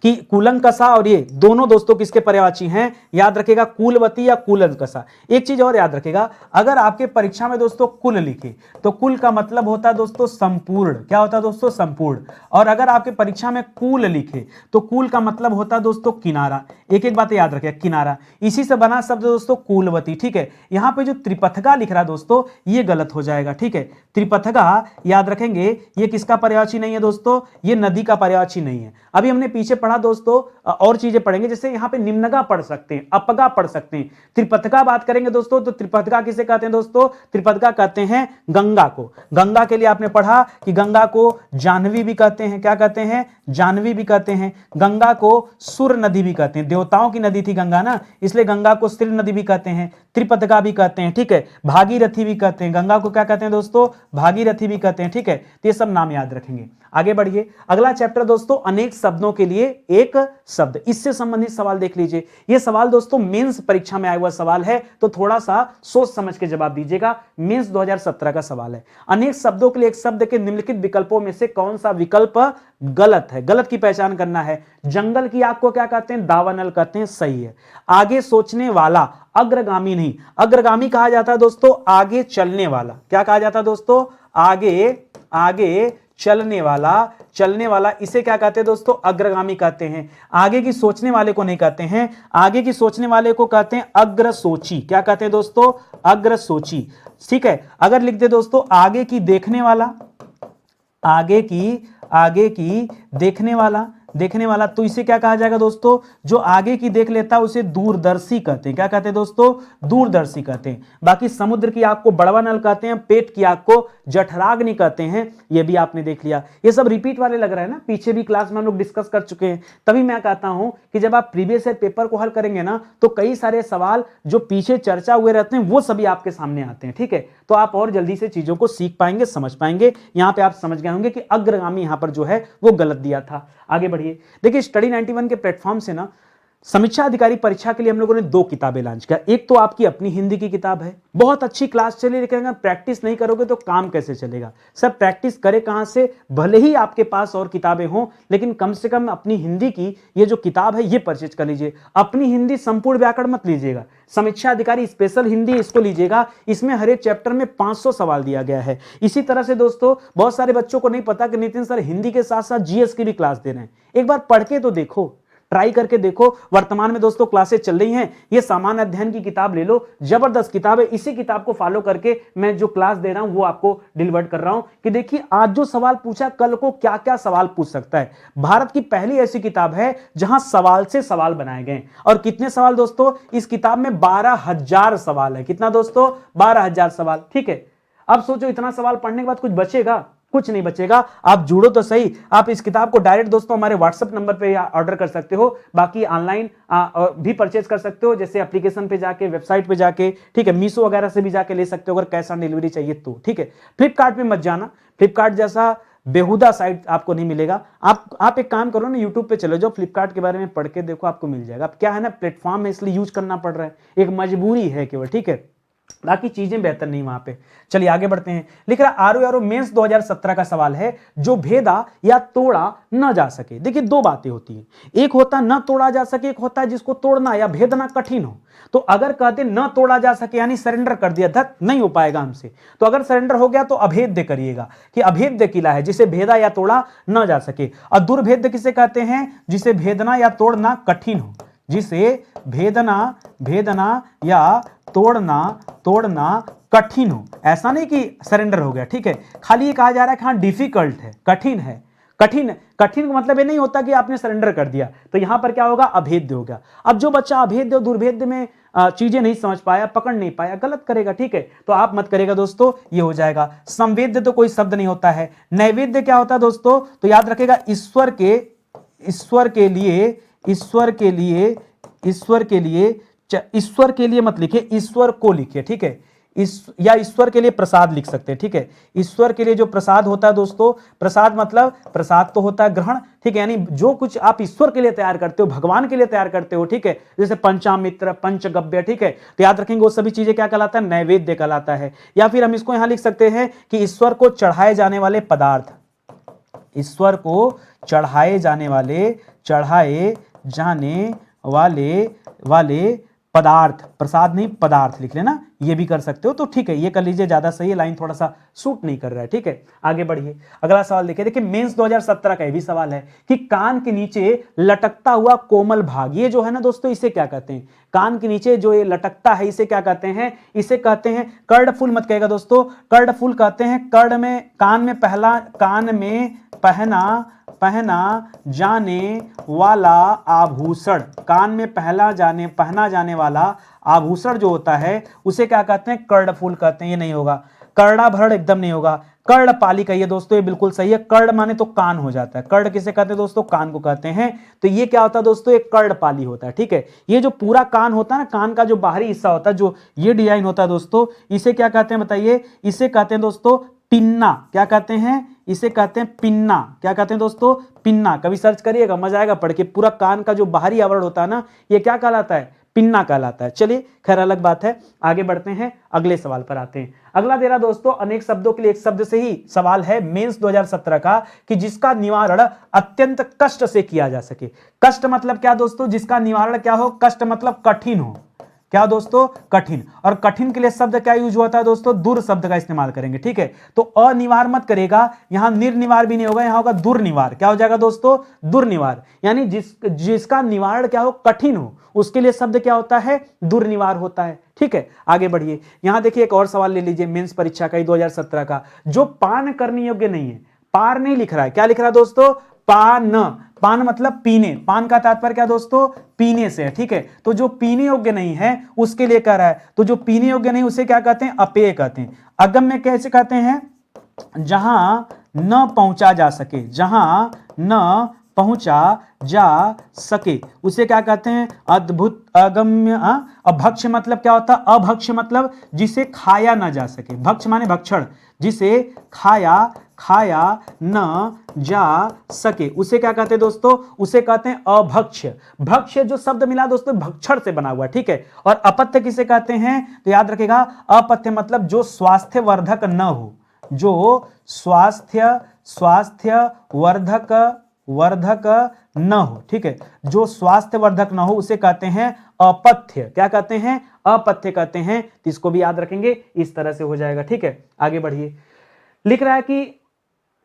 कि कूलंकषा और ये दोनों दोस्तों किसके पर्यायवाची हैं, याद रखेगा कूलवती या कूलंकषा। एक चीज और याद रखेगा, अगर आपके परीक्षा में दोस्तों कुल लिखे तो कुल का मतलब होता है दोस्तों संपूर्ण। क्या होता है दोस्तों, संपूर्ण। और अगर आपके परीक्षा में कूल लिखे तो कूल का मतलब होता है दोस्तों किनारा। एक एक बात याद रखेगा, किनारा, इसी से बना शब्द दोस्तों कूलवती। ठीक है, यहां पे जो त्रिपथगा लिख रहा है दोस्तों, ये गलत हो जाएगा। ठीक है, त्रिपथगा याद रखेंगे, ये किसका पर्यायवाची नहीं है दोस्तों, ये नदी का पर्यायवाची नहीं है। अभी हमने पीछे पढ़ा दोस्तों, और चीजें पढ़ेंगे, जैसे यहां पे निम्नगा पढ़ सकते हैं, अपगा पढ़ सकते हैं। त्रिपथगा बात करेंगे दोस्तों, तो त्रिपथगा किसे कहते हैं दोस्तों, त्रिपथगा कहते हैं गंगा को। गंगा के लिए आपने पढ़ा कि गंगा को जाह्नवी भी कहते हैं। क्या कहते हैं, जानवी भी कहते हैं, गंगा को सुर नदी भी कहते हैं, देवताओं की नदी थी गंगा ना, इसलिए गंगा को सिर नदी भी कहते हैं, त्रिपदगा भी कहते हैं, ठीक है, भागीरथी भी कहते हैं, गंगा को क्या कहते हैं दोस्तों, भागीरथी भी कहते हैं, ठीक है। तो ये सब नाम याद रखेंगे। आगे बढ़िए, अगला चैप्टर दोस्तों अनेक शब्दों के लिए एक शब्द, इससे संबंधित सवाल देख लीजिए। ये सवाल दोस्तों मेंस परीक्षा में आया हुआ सवाल है, तो थोड़ा सा सोच समझ के जवाब दीजिएगा। मेंस 2017 का सवाल है। अनेक शब्दों के लिए एक शब्द के निम्नलिखित विकल्पों में से कौन सा विकल्प गलत है, गलत की पहचान करना है। जंगल की आग को क्या कहते हैं, दावानल कहते हैं, सही है। आगे सोचने वाला, अग्रगामी नहीं, अग्रगामी कहा जाता है दोस्तों आगे चलने वाला। क्या कहा जाता है दोस्तों, आगे चलने वाला, इसे क्या कहते हैं दोस्तों, अग्रगामी कहते हैं। आगे की सोचने वाले को नहीं कहते हैं, आगे की सोचने वाले को कहते हैं अग्रसोची। क्या कहते हैं दोस्तों, अग्रसोची, ठीक है। अगर लिख दे दोस्तों आगे की देखने वाला, आगे की देखने वाला, तो इसे क्या कहा जाएगा दोस्तों, जो आगे की देख लेता है उसे दूरदर्शी कहते हैं। क्या कहते हैं दोस्तों, दूरदर्शी कहते हैं। बाकी समुद्र की आग को बड़वा नल कहते हैं, पेट की आग को जठराग्नि कहते हैं, ये भी आपने देख लिया। ये सब रिपीट वाले लग रहा है ना, पीछे भी क्लास में हम लोग डिस्कस कर चुके हैं। तभी मैं कहता हूं कि जब आप प्रीवियस ईयर पेपर को हल करेंगे ना, तो कई सारे सवाल जो पीछे चर्चा हुए रहते हैं वो सभी आपके सामने आते हैं, ठीक है। तो आप और जल्दी से चीजों को सीख पाएंगे, समझ पाएंगे। यहां पे आप समझ गए होंगे कि अग्रगामी यहां पर जो है वो गलत दिया था। आगे बढ़िए, देखिए स्टडी 91 के प्लेटफॉर्म से ना समीक्षा अधिकारी परीक्षा के लिए हम लोगों ने 2 किताबें लॉन्च किया। एक तो आपकी अपनी हिंदी की किताब है, बहुत अच्छी क्लास चली, लेकिन अगर प्रैक्टिस नहीं करोगे तो काम कैसे चलेगा। सब प्रैक्टिस करे कहां से, भले ही आपके पास और किताबें हों, लेकिन कम से कम अपनी हिंदी की ये जो किताब है ये परचेज कर लीजिए। अपनी हिंदी संपूर्ण व्याकरण मत लीजिएगा, समीक्षा अधिकारी स्पेशल हिंदी इसको लीजिएगा। इसमें हर एक चैप्टर में 500 सवाल दिया गया है। इसी तरह से दोस्तों बहुत सारे बच्चों को नहीं पता कि नितिन सर हिंदी के साथ साथ जीएस की भी क्लास दे रहे हैं। एक बार पढ़ के तो देखो, ट्राई करके देखो। वर्तमान में दोस्तों क्लासेस चल रही हैं, ये सामान्य अध्ययन की किताब ले लो, जबरदस्त किताब है। इसी किताब को फॉलो करके मैं जो क्लास दे रहा हूं वो आपको डिलीवर कर रहा हूं कि देखिए आज जो सवाल पूछा कल को क्या क्या सवाल पूछ सकता है। भारत की पहली ऐसी किताब है जहां सवाल से सवाल बनाए गए। और कितने सवाल दोस्तों, इस किताब में 12,000 सवाल है। कितना दोस्तों, 12,000 सवाल, ठीक है। अब सोचो इतना सवाल पढ़ने के बाद कुछ बचेगा, कुछ नहीं बचेगा। आप जुड़ो तो सही। आप इस किताब को डायरेक्ट दोस्तों हमारे व्हाट्सएप नंबर पे ऑर्डर कर सकते हो, बाकी ऑनलाइन भी परचेज कर सकते हो, जैसे एप्लीकेशन पे जाके, वेबसाइट पे जाके, ठीक है। मीशो वगैरह से भी जाके ले सकते हो अगर कैश ऑन डिलीवरी चाहिए तो, ठीक है। फ्लिपकार्ट पे मत जाना, फ्लिपकार्ट जैसा बेहुदा साइट आपको नहीं मिलेगा। आप एक काम करो ना, यूट्यूब पे चले जाओ, फ्लिपकार्ट के बारे में पढ़ के देखो, आपको मिल जाएगा। अब क्या है ना, प्लेटफॉर्म है इसलिए यूज करना पड़ रहा है, एक मजबूरी है केवल, ठीक है। बाकी चीजें बेहतर नहीं वहां पे। चलिए आगे बढ़ते हैं। लिख रहा आरओ मेंस 2017 का सवाल है, जो भेदा या तोड़ा न जा सके। देखिए 2 बातें होती हैं, एक होता न तोड़ा जा सके, एक होता है जिसको तोड़ना या भेदना कठिन हो। तो अगर कहते न तोड़ा जा सके यानी सरेंडर कर दिया, धक नहीं हो पाएगा हमसे, तो अगर सरेंडर हो गया तो अभेद्य करिएगा कि अभेद्य किला है जिसे भेदा या तोड़ा न जा सके। और दुर्भेद्य किसे कहते हैं, जिसे भेदना या तोड़ना कठिन हो, जिसे भेदना या तोड़ना कठिन हो। ऐसा नहीं कि सरेंडर हो गया, ठीक है। खाली ये कहा जा रहा है कि हाँ डिफिकल्ट है, कठिन है। कठिन का मतलब ये नहीं होता कि आपने सरेंडर कर दिया, तो यहां पर क्या होगा, अभेद्य होगा। अब जो बच्चा अभेद्य और दुर्भेद्य में चीजें नहीं समझ पाया, पकड़ नहीं पाया, गलत करेगा, ठीक है। तो आप मत करेगा दोस्तों, ये हो जाएगा। संवेद्य तो कोई शब्द नहीं होता है। नैवेद्य क्या होता है दोस्तों, तो याद रखेगा ईश्वर के लिए मत लिखिए, ईश्वर को लिखिए, ठीक है। या ईश्वर के लिए प्रसाद लिख सकते हैं, ठीक है। ईश्वर के लिए जो प्रसाद होता है दोस्तों, प्रसाद मतलब प्रसाद तो होता है ग्रहण, ठीक है। यानी जो कुछ आप ईश्वर के लिए तैयार करते हो, भगवान के लिए तैयार करते हो, ठीक है, जैसे पंचामृत, पंचगव्य, ठीक है। तो याद रखेंगे वो सभी चीजें क्या कहलाता है, नैवेद्य कहलाता है। या फिर हम इसको यहां लिख सकते हैं कि ईश्वर को चढ़ाए जाने वाले पदार्थ, ईश्वर को चढ़ाए जाने वाले पदार्थ, प्रसाद नहीं पदार्थ लिख लेना, ये भी कर सकते हो, तो ठीक है, ये कर लीजिए, ज्यादा सही है। लाइन थोड़ा सा सूट नहीं कर रहा है, ठीक है। आगे बढ़िए, अगला सवाल देखिए मेंस 2017 का ये भी सवाल है कि कान के नीचे लटकता हुआ कोमल भाग, ये जो है ना दोस्तों, इसे क्या कहते हैं। कान के नीचे जो ये लटकता है इसे क्या कहते हैं, इसे कहते हैं कर्णफूल। मत कहेगा दोस्तों, कर्णफूल कहते हैं। कान में पहना जाने वाला आभूषण, कान में पहना जाने वाला आभूषण जो होता है उसे क्या कहते हैं, कर्णफूल कहते हैं। ये नहीं होगा। कर्णाभरण एकदम नहीं होगा। कर्णपाली कहिए दोस्तों, ये बिल्कुल सही है। कर्ण माने तो कान हो जाता है, कर्ण किसे कहते हैं दोस्तों, कान को कहते हैं। तो ये क्या होता है दोस्तों, एक कर्णपाली होता है, ठीक है। ये जो पूरा कान होता है ना, कान का जो बाहरी हिस्सा होता है, जो ये डिजाइन होता है दोस्तों, इसे क्या कहते हैं बताइए, इसे कहते हैं दोस्तों पिन्ना। क्या कहते हैं, इसे कहते हैं पिन्ना। क्या कहते हैं दोस्तों, पिन्ना। कभी सर्च करिएगा, मजा आएगा पढ़ के। पूरा कान का जो बाहरी आवरण होता है ना, ये क्या कहलाता है, पिन्ना कहलाता है। चलिए खैर अलग बात है, आगे बढ़ते हैं, अगले सवाल पर आते हैं। अगला दे रहा दोस्तों, अनेक शब्दों के लिए एक शब्द से ही सवाल है मेंस 2017 का, कि जिसका निवारण अत्यंत कष्ट से किया जा सके। कष्ट मतलब क्या दोस्तों, जिसका निवारण क्या हो, कष्ट मतलब कठिन हो। क्या दोस्तों, कठिन। और कठिन के लिए शब्द क्या यूज होता है दोस्तों, दुर शब्द का इस्तेमाल करेंगे, ठीक है। तो अनिवार मत करेगा, यहां निर्निवार भी नहीं होगा, यहां होगा दुर्निवार। क्या हो जाएगा दोस्तों, दुर्निवार। यानी जिसका निवारण क्या हो, कठिन हो, उसके लिए शब्द क्या होता है, दुर्निवार होता है, ठीक है। आगे बढ़िए, यहां देखिए एक और सवाल ले लीजिए मेंस परीक्षा का 2017 का, जो पान करने योग्य नहीं है। पार नहीं लिख रहा है, क्या लिख रहा है दोस्तों, पान। पान मतलब पीने, पान का तात्पर्य क्या दोस्तों, पीने से, ठीक है। तो जो पीने योग्य नहीं है उसके लिए कह रहा है, तो जो पीने योग्य नहीं उसे क्या कहते हैं, अपेय कहते हैं। अगम्य कैसे कहते हैं, जहां न पहुंचा जा सके, जहां न पहुंचा जा सके उसे क्या कहते हैं, अद्भुत, अगम्य। अभक्ष्य मतलब क्या होता है, अभक्ष्य मतलब जिसे खाया ना जा सके, भक्ष्य माने भक्षण, जिसे खाया न जा सके उसे क्या कहते हैं दोस्तों, उसे कहते हैं अभक्ष्य। भक्ष्य जो शब्द मिला दोस्तों, भक्षण से बना हुआ, ठीक है। और अपत्य किसे कहते हैं, तो याद रखेगा, अपत्य मतलब जो स्वास्थ्य वर्धक न हो, जो स्वास्थ्य वर्धक न हो, ठीक है। जो स्वास्थ्य वर्धक न हो उसे कहते हैं अपथ्य। क्या कहते हैं, अपथ्य कहते हैं। तो इसको भी याद रखेंगे, इस तरह से हो जाएगा, ठीक है। आगे बढ़िए, लिख रहा है कि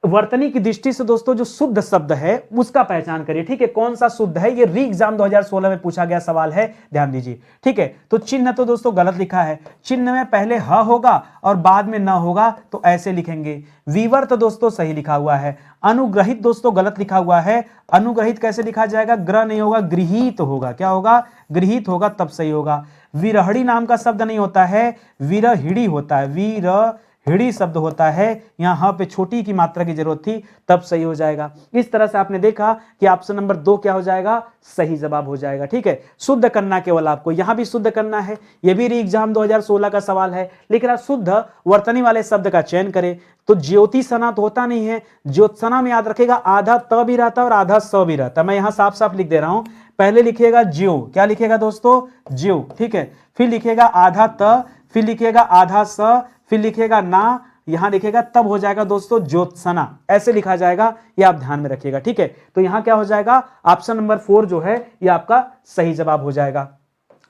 वर्तनी की दृष्टि से दोस्तों जो शुद्ध शब्द है उसका पहचान करिए, ठीक है। कौन सा शुद्ध है, ये री एग्जाम 2016 में पूछा गया सवाल है, ध्यान दीजिए, ठीक है। तो चिन्ह तो दोस्तों गलत लिखा है, चिन्ह में पहले ह होगा और बाद में न होगा, तो ऐसे लिखेंगे। विवर्त दोस्तों सही लिखा हुआ है। अनुग्रहित दोस्तों गलत लिखा हुआ है। अनुग्रहित कैसे लिखा जाएगा, ग्रह नहीं होगा, गृहीत होगा। क्या होगा, गृहीत होगा, तब सही होगा। विरहड़ी नाम का शब्द नहीं होता है, विरहिड़ी होता है, विरहिड़ी शब्द होता है। यहां ह पे छोटी की मात्रा की जरूरत थी, तब सही हो जाएगा। इस तरह से आपने देखा कि ऑप्शन नंबर 2 क्या हो जाएगा, सही जवाब हो जाएगा, ठीक है। शुद्ध करना केवल आपको यहां भी शुद्ध करना है, यह भी री एग्जाम 2016 का सवाल है। लिख रहा शुद्ध वर्तनी वाले शब्द का चयन करें, तो ज्योतिषना तो होता नहीं है। ज्योत्सना में याद रखेगा आधा त भी रहता है और आधा स भी रहता है। मैं यहां साफ साफ लिख दे रहा हूं, पहले लिखिएगा ज्यो, क्या लिखिएगा दोस्तों, ज्यो, ठीक है। फिर लिखिएगा आधा त, फिर लिखिएगा आधा स, फिर लिखिएगा ना, यहां लिखिएगा, तब हो जाएगा दोस्तों ज्योत्सना। ऐसे लिखा जाएगा, ये आप ध्यान में रखिएगा, ठीक है। तो यहां क्या हो जाएगा, ऑप्शन नंबर 4 जो है ये आपका सही जवाब हो जाएगा।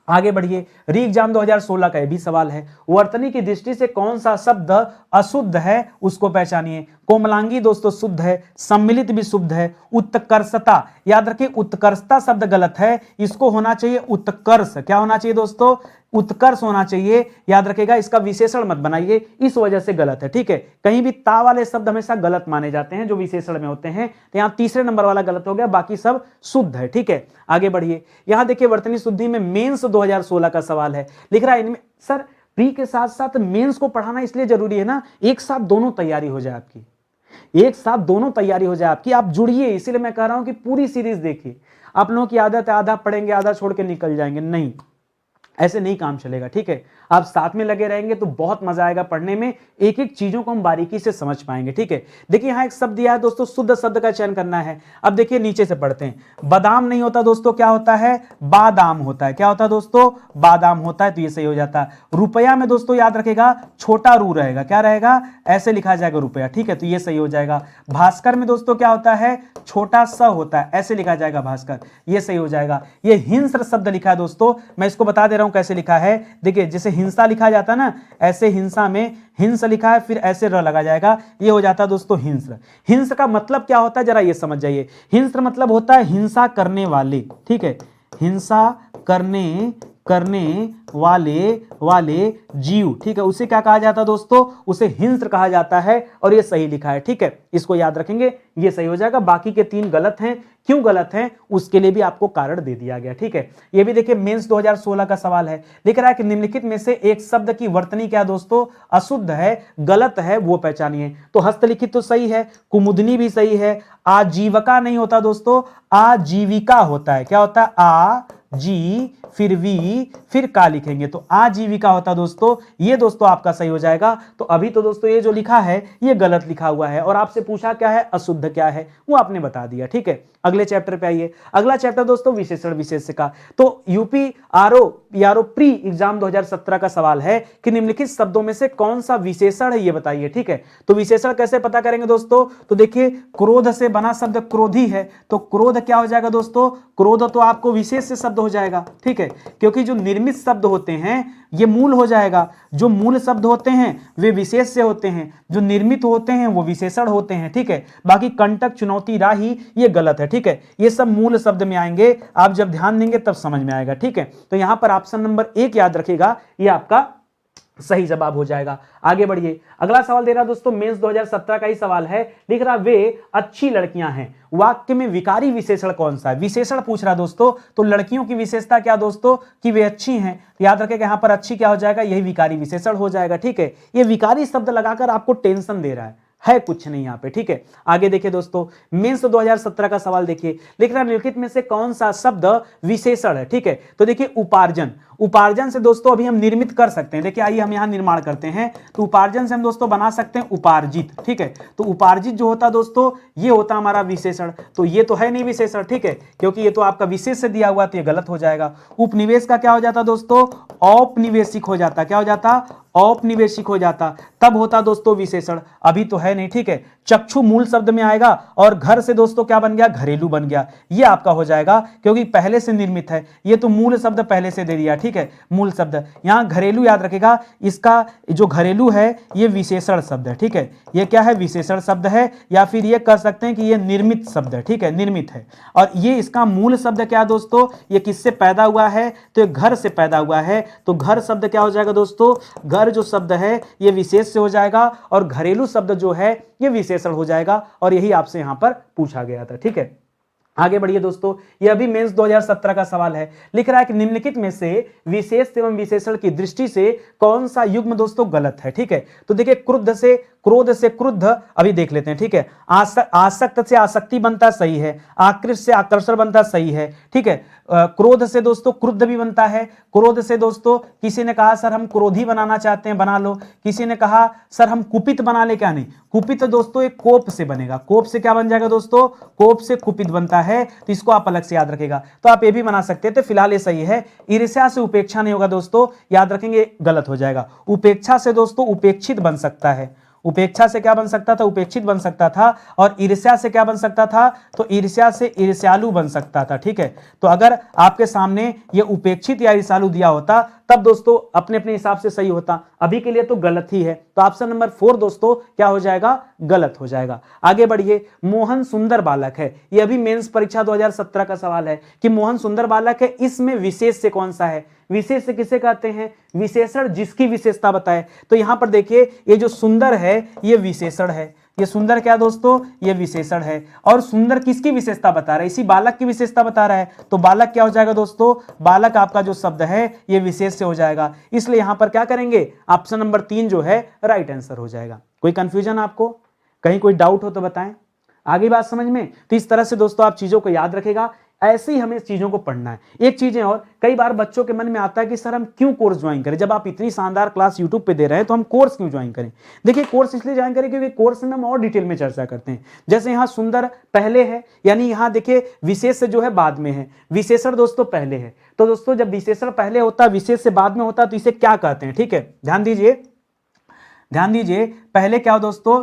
आगे बढ़िए, री एग्जाम 2016 का यह भी सवाल है, वर्तनी की दृष्टि से कौन सा शब्द अशुद्ध है उसको पहचानिए। कोमलांगी दोस्तों शुद्ध है, सम्मिलित भी शुद्ध है। उत्कर्षता, याद रखिए उत्कर्षता शब्द गलत है, इसको होना चाहिए उत्कर्ष। क्या होना चाहिए दोस्तों, उत्कर्ष होना चाहिए, याद रखेगा। इसका विशेषण मत बनाइए, इस वजह से गलत है, ठीक है। कहीं भी ता वाले शब्द हमेशा गलत माने जाते हैं जो विशेषण में होते हैं, तो यहां तीसरे नंबर वाला गलत हो गया, बाकी सब शुद्ध है, ठीक है। आगे बढ़िए, यहां देखिए वर्तनी शुद्धि में मेंस 2016 का सवाल है। लिख रहा है इनमें सर प्री के साथ साथ मेंस को पढ़ाना इसलिए जरूरी है ना, एक साथ दोनों तैयारी हो जाए आपकी, एक साथ दोनों तैयारी हो जाए आपकी। आप जुड़िए, इसीलिए मैं कह रहा हूं कि पूरी सीरीज देखिए। आप लोगों की आदत है आधा पढ़ेंगे आधा छोड़ के निकल जाएंगे, नहीं, ऐसे नहीं काम चलेगा, ठीक है। आप साथ में लगे रहेंगे तो बहुत मजा आएगा पढ़ने में, एक एक चीजों को हम बारीकी से समझ पाएंगे, ठीक है। देखिए यहां एक शब्द दिया है दोस्तों, शुद्ध शब्द का चयन करना है। अब देखिए नीचे से पढ़ते हैं, बादाम नहीं होता दोस्तों, क्या होता है, बादाम होता है। क्या होता है दोस्तों, बादाम होता है, तो ये सही हो जाता है। रुपया में दोस्तों याद रखेगा छोटा रू रहेगा, क्या रहेगा, ऐसे लिखा जाएगा रुपया, ठीक है, तो ये सही हो जाएगा। भास्कर में दोस्तों क्या होता है, छोटा स होता है, ऐसे लिखा जाएगा भास्कर, ये सही हो जाएगा। ये हिंस्र शब्द लिखा है दोस्तों, मैं इसको बता दे रहा हूं कैसे लिखा है। देखिए जैसे हिंसा लिखा जाता है ना, ऐसे हिंसा में हिंस लिखा है, फिर ऐसे र लगा जाएगा, ये हो जाता है दोस्तों हिंस्र। हिंस का मतलब क्या होता है जरा ये समझ जाइए। हिंस्र मतलब होता है हिंसा करने वाले, ठीक है, हिंसा करने वाले वाले जीव, ठीक है, उसे क्या कहा जाता है दोस्तों, उसे हिंस्र कहा जाता है। और ये सही लिखा है, ठीक है, इसको याद रखेंगे, ये सही हो जाएगा। बाकी के 3 गलत हैं, क्यों गलत हैं उसके लिए भी आपको कारण दे दिया गया, ठीक है। ये भी देखिए मेंस 2016 का सवाल है, लिख रहा है कि निम्नलिखित में से एक शब्द की वर्तनी क्या दोस्तों अशुद्ध है, गलत है, वो पहचानिए। तो हस्तलिखित तो सही है, कुमुदनी भी सही है, आजीविका नहीं होता दोस्तों, आजीविका होता है। क्या होता है, आ जी फिर वी फिर का लिखेंगे तो आजीविका होता दोस्तों। ये दोस्तों आपका सही हो जाएगा। तो अभी तो दोस्तों ये जो लिखा है ये गलत लिखा हुआ है और आपसे पूछा क्या है, अशुद्ध क्या है, वो आपने बता दिया, ठीक है। अगले चैप्टर पे आइए। अगला चैप्टर दोस्तों विशेषण विशेष्य का। तो यूपी आरओ प्री एग्जाम 2017 का सवाल है कि निम्नलिखित शब्दों में से कौन सा विशेषण है, ये बताइए, ठीक है। तो विशेषण कैसे पता करेंगे दोस्तों, तो देखिए क्रोध से बना शब्द क्रोधी है, तो क्रोध क्या हो जाएगा दोस्तों, क्रोध तो आपको विशेष शब्द हो जाएगा, ठीक है, क्योंकि जो निर्मित शब्द होते हैं ये मूल हो जाएगा, जो मूल शब्द होते हैं वे विशेष से होते हैं, जो निर्मित होते हैं वो विशेषण होते हैं, ठीक है। बाकी कंटक, चुनौती, राही ये गलत है, ठीक है, ये सब मूल शब्द में आएंगे, आप जब ध्यान देंगे तब समझ में आएगा, ठीक है। तो यहां पर ऑप्शन नंबर 1 याद रखिएगा, ये आपका सही जवाब हो जाएगा। आगे बढ़िए। अगला सवाल दे रहा दोस्तों मेंस 2017 का ही सवाल है, लिख रहा वे अच्छी लड़कियां हैं, वाक्य में विकारी विशेषण कौन सा है, विशेषण पूछ रहा दोस्तों। तो लड़कियों की विशेषता क्या दोस्तों, कि वे अच्छी हैं, तो याद रखें यहां पर अच्छी क्या हो जाएगा, यही विकारी विशेषण हो जाएगा, ठीक है। ये विकारी शब्द लगाकर आपको टेंशन दे रहा है कुछ नहीं यहां पे, ठीक है। आगे देखिए दोस्तों मेंस 2017 का सवाल देखिए, लिख रहा निम्नलिखित में से कौन सा शब्द विशेषण है, ठीक है। तो देखिए उपार्जन, उपार्जन से दोस्तों अभी हम निर्मित कर सकते हैं, देखिए आइए हम यहां निर्माण करते हैं, तो उपार्जन से हम दोस्तों बना सकते हैं उपार्जित, ठीक है। तो उपार्जित जो होता दोस्तों ये होता हमारा विशेषण, तो ये तो है नहीं विशेषण, ठीक है, क्योंकि ये तो आपका विशेष से दिया हुआ, तो ये गलत हो जाएगा। उपनिवेश का क्या हो जाता दोस्तों, औपनिवेशिक हो जाता, क्या हो जाता, औपनिवेशिक हो जाता, तब होता दोस्तों विशेषण, अभी तो है नहीं, ठीक है। चक्षु मूल शब्द में आएगा और घर से दोस्तों क्या बन गया, घरेलू बन गया, ये आपका हो जाएगा क्योंकि पहले से निर्मित है, ये तो मूल शब्द पहले से दे दिया, ठीक है, मूल शब्द। यहां घरेलू याद रखेगा, इसका जो घरेलू है ये विशेषण शब्द है, ठीक है, ये क्या है, विशेषण शब्द है, या फिर ये कह सकते हैं कि ये निर्मित शब्द है, ठीक है, निर्मित है। और ये इसका मूल शब्द क्या दोस्तों, ये किससे पैदा हुआ है, तो ये घर से पैदा हुआ है, तो घर शब्द क्या हो जाएगा दोस्तों, घर जो शब्द है ये विशेष से हो जाएगा और घरेलू शब्द जो है ये विशेषण हो जाएगा, और यही आपसे यहां पर पूछा गया था, ठीक है। आगे बढ़िए दोस्तों, यह भी मेंस 2017 का सवाल है, लिख रहा है कि निम्नलिखित में से विशेष एवं विशेषण की दृष्टि से कौन सा युग्म दोस्तों गलत है, ठीक है। तो देखिए क्रुद्ध से क्रोध से क्रुद्ध अभी देख लेते हैं, ठीक है। आसक्त से आसक्ति बनता सही है, आकृष्ट से आकर्षण बनता सही है, ठीक है। क्रोध से दोस्तों क्रुद्ध भी बनता है, क्रोध से दोस्तों किसी ने कहा सर हम क्रोधी बनाना चाहते हैं, बना लो, किसी ने कहा सर हम कुपित बना ले, क्या नहीं, कुपित दोस्तों एक कोप से बनेगा, कोप से क्या बन जाएगा दोस्तों, कोप से कुपित बनता है, तो इसको आप अलग से याद रखेगा। तो आप ये भी बना सकते हैं, तो फिलहाल ये सही है। ईर्ष्या से उपेक्षा नहीं होगा दोस्तों, याद रखेंगे गलत हो जाएगा। उपेक्षा से दोस्तों उपेक्षित बन सकता है, उपेक्षा से क्या बन सकता था, उपेक्षित बन सकता था, और ईर्ष्या से क्या बन सकता था, तो ईर्ष्या से ईर्ष्यालु बन सकता था, ठीक है। तो अगर आपके सामने ये उपेक्षित या ईर्ष्यालु दिया होता तब दोस्तों अपने अपने हिसाब से सही होता, अभी के लिए तो गलत ही है, तो ऑप्शन नंबर 4 दोस्तों क्या हो जाएगा, गलत हो जाएगा। आगे बढ़िए। मोहन सुंदर बालक है, ये अभी मेंस परीक्षा 2017 का सवाल है कि मोहन सुंदर बालक है, इसमें विशेष से कौन सा है, विशेष से किसे कहते हैं, विशेषण जिसकी विशेषता बताए। तो यहां पर देखिए ये जो सुंदर है ये विशेषण है, ये सुंदर क्या दोस्तों, ये विशेषण है, और सुंदर किसकी विशेषता बता रहा है, इसी बालक की विशेषता बता रहा है, तो बालक क्या हो जाएगा दोस्तों, बालक आपका जो शब्द है ये विशेष से हो जाएगा, इसलिए यहां पर क्या करेंगे, ऑप्शन नंबर 3 जो है राइट आंसर हो जाएगा। कोई कंफ्यूजन आपको, कहीं कोई डाउट हो तो बताएं, आगे बात समझ में। तो इस तरह से दोस्तों आप चीजों को याद रखेगा, ऐसे ही हमें चीजों को पढ़ना है। एक चीज है और, कई बार बच्चों के मन में आता है कि सर हम क्यों कोर्स ज्वाइन करें, जब आप इतनी शानदार क्लास यूट्यूब पे दे रहे हैं तो हम कोर्स क्यों ज्वाइन करें। देखिए कोर्स इसलिए ज्वाइन करें क्योंकि कोर्स में हम और डिटेल में चर्चा करते हैं। जैसे यहाँ सुंदर पहले है, यानी यहाँ देखिए विशेष जो है बाद में है, विशेषण दोस्तों पहले है। तो दोस्तों जब विशेषण पहले होता है विशेष से बाद में होता है तो इसे क्या कहते हैं, ठीक है, ध्यान दीजिए, ध्यान दीजिए। पहले क्या हो दोस्तों,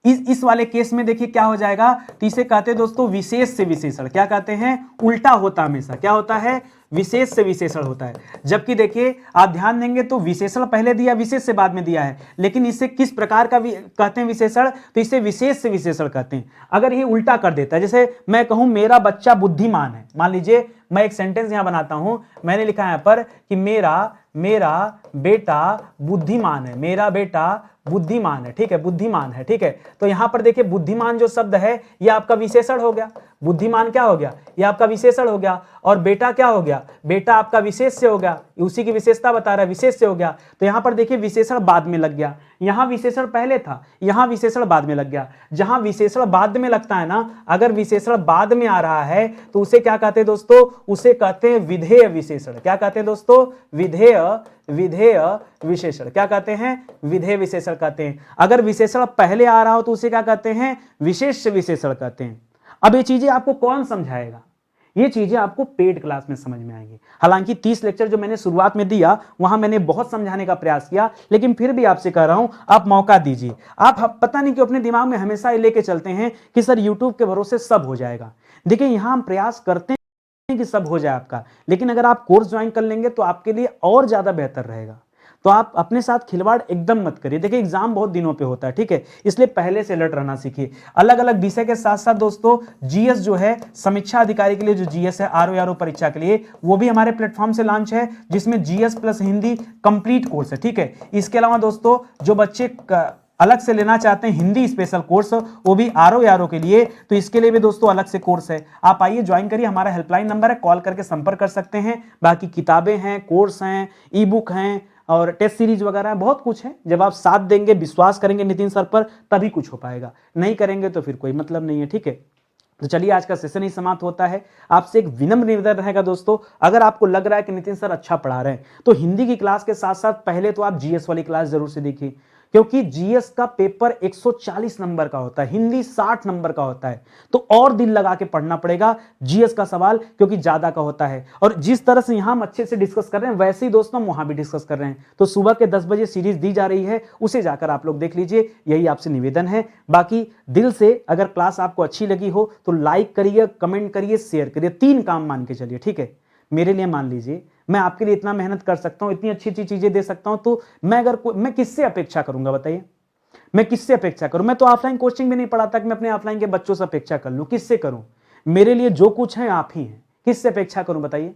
इस वाले केस में देखिए क्या हो जाएगा, तो इसे कहते हैं दोस्तों विशेष से विशेषण। क्या कहते हैं, उल्टा होता हमेशा, क्या होता है, विशेष से विशेषण होता है। जबकि देखिए आप ध्यान देंगे तो विशेषण पहले दिया, विशेष से बाद में दिया है, लेकिन इसे किस प्रकार का कहते हैं विशेषण, तो इसे विशेष से विशेषण कहते हैं। अगर ये उल्टा कर देता है, जैसे मैं कहूं मेरा बच्चा बुद्धिमान है, मान लीजिए मैं एक सेंटेंस यहां बनाता हूं, मैंने लिखा यहां पर कि मेरा बेटा बुद्धिमान है, मेरा बेटा बुद्धिमान है, ठीक है, बुद्धिमान है, ठीक है। तो यहां पर देखिए बुद्धिमान जो शब्द है यह आपका विशेषण हो गया, बुद्धिमान क्या हो गया, यह आपका विशेषण हो गया, और बेटा क्या हो गया, बेटा आपका विशेष से हो गया, उसी की विशेषता बता रहा है, विशेष से हो गया। तो यहां पर देखिए विशेषण बाद में लग गया, यहां विशेषण पहले था, यहां विशेषण बाद में लग गया। जहां विशेषण बाद में लगता है ना, अगर विशेषण बाद में आ रहा है तो उसे क्या कहते हैं दोस्तों, उसे कहते हैं विधेय विशेषण। क्या कहते हैं दोस्तों, विधेय विशेषण। क्या कहते हैं, विधेय विशेषण कहते हैं। अगर विशेषण पहले आ रहा हो तो उसे क्या कहते हैं, विशेष विशेषण कहते हैं। अब ये चीजें आपको कौन समझाएगा, ये चीजें आपको पेड क्लास में समझ में आएंगी। हालांकि 30 लेक्चर जो मैंने शुरुआत में दिया वहां मैंने बहुत समझाने का प्रयास किया, लेकिन फिर भी आपसे कह रहा हूं आप मौका दीजिए। आप पता नहीं क्यों अपने दिमाग में हमेशा ये लेके चलते हैं कि सर यूट्यूब के भरोसे सब हो जाएगा। देखिए यहां हम प्रयास करते हैं कि सब हो जाए आपका, लेकिन अगर आप कोर्स ज्वाइन कर लेंगे तो आपके लिए और ज्यादा बेहतर रहेगा। तो आप अपने साथ खिलवाड़ एकदम मत करिए। देखिए एग्जाम बहुत दिनों पे होता है, ठीक है, इसलिए पहले से अलर्ट रहना सीखिए। अलग अलग विषय के साथ साथ दोस्तों जीएस जो है, समीक्षा अधिकारी के लिए जो जीएस है आरओ परीक्षा के लिए, वो भी हमारे प्लेटफॉर्म से लॉन्च है, जिसमें GS plus Hindi complete course है, ठीक है। इसके अलावा दोस्तों जो बच्चे अलग से लेना चाहते हैं हिंदी स्पेशल कोर्स, वो भी आरओ के लिए, तो इसके लिए भी दोस्तों अलग से कोर्स है। आप आइए ज्वाइन करिए, हमारा हेल्पलाइन नंबर है, कॉल करके संपर्क कर सकते हैं। बाकी किताबें हैं, कोर्स हैं, ई बुक हैं और टेस्ट सीरीज वगैरह बहुत कुछ है। जब आप साथ देंगे, विश्वास करेंगे नितिन सर पर, तभी कुछ हो पाएगा, नहीं करेंगे तो फिर कोई मतलब नहीं है, ठीक है। तो चलिए आज का सेशन ही समाप्त होता है। आपसे एक विनम्र निवेदन रहेगा दोस्तों, अगर आपको लग रहा है कि नितिन सर अच्छा पढ़ा रहे हैं तो हिंदी की क्लास के साथ साथ पहले तो आप जीएस वाली क्लास जरूर से देखिए, क्योंकि जीएस का पेपर 140 नंबर का होता है, हिंदी 60 नंबर का होता है, तो और दिल लगा के पढ़ना पड़ेगा जीएस का सवाल, क्योंकि ज्यादा का होता है। और जिस तरह से यहां हम अच्छे से डिस्कस कर रहे हैं वैसे ही दोस्तों हम वहां भी डिस्कस कर रहे हैं। तो सुबह के 10 बजे सीरीज दी जा रही है, उसे जाकर आप लोग देख लीजिए, यही आपसे निवेदन है। बाकी दिल से अगर क्लास आपको अच्छी लगी हो तो लाइक करिए, कमेंट करिए, शेयर करिए, 3 काम मान के चलिए, ठीक है। मेरे लिए मान लीजिए, मैं आपके लिए इतना मेहनत कर सकता हूं, इतनी अच्छी अच्छी चीजें दे सकता हूं, तो मैं किससे अपेक्षा करूंगा बताइए, मैं किससे अपेक्षा करूं। मैं तो ऑफलाइन कोचिंग भी नहीं पढ़ाता कि मैं अपने ऑफलाइन के बच्चों से अपेक्षा कर लूं, किससे करूं। मेरे लिए जो कुछ है आप ही हैं, किससे अपेक्षा करूं बताइए।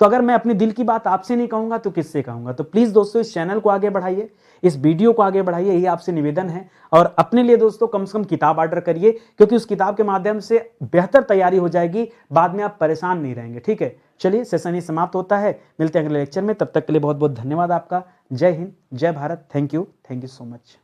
तो अगर मैं अपने दिल की बात आपसे नहीं कहूंगा तो किससे कहूंगा। तो प्लीज दोस्तों इस चैनल को आगे बढ़ाइए, इस वीडियो को आगे बढ़ाइए, यही आपसे निवेदन है। और अपने लिए दोस्तों कम से कम किताब ऑर्डर करिए, क्योंकि उस किताब के माध्यम से बेहतर तैयारी हो जाएगी, बाद में आप परेशान नहीं रहेंगे, ठीक है। चलिए सेशन ही समाप्त होता है, मिलते हैं अगले लेक्चर में, तब तक के लिए बहुत बहुत धन्यवाद आपका। जय हिंद, जय Bharat, thank you so much.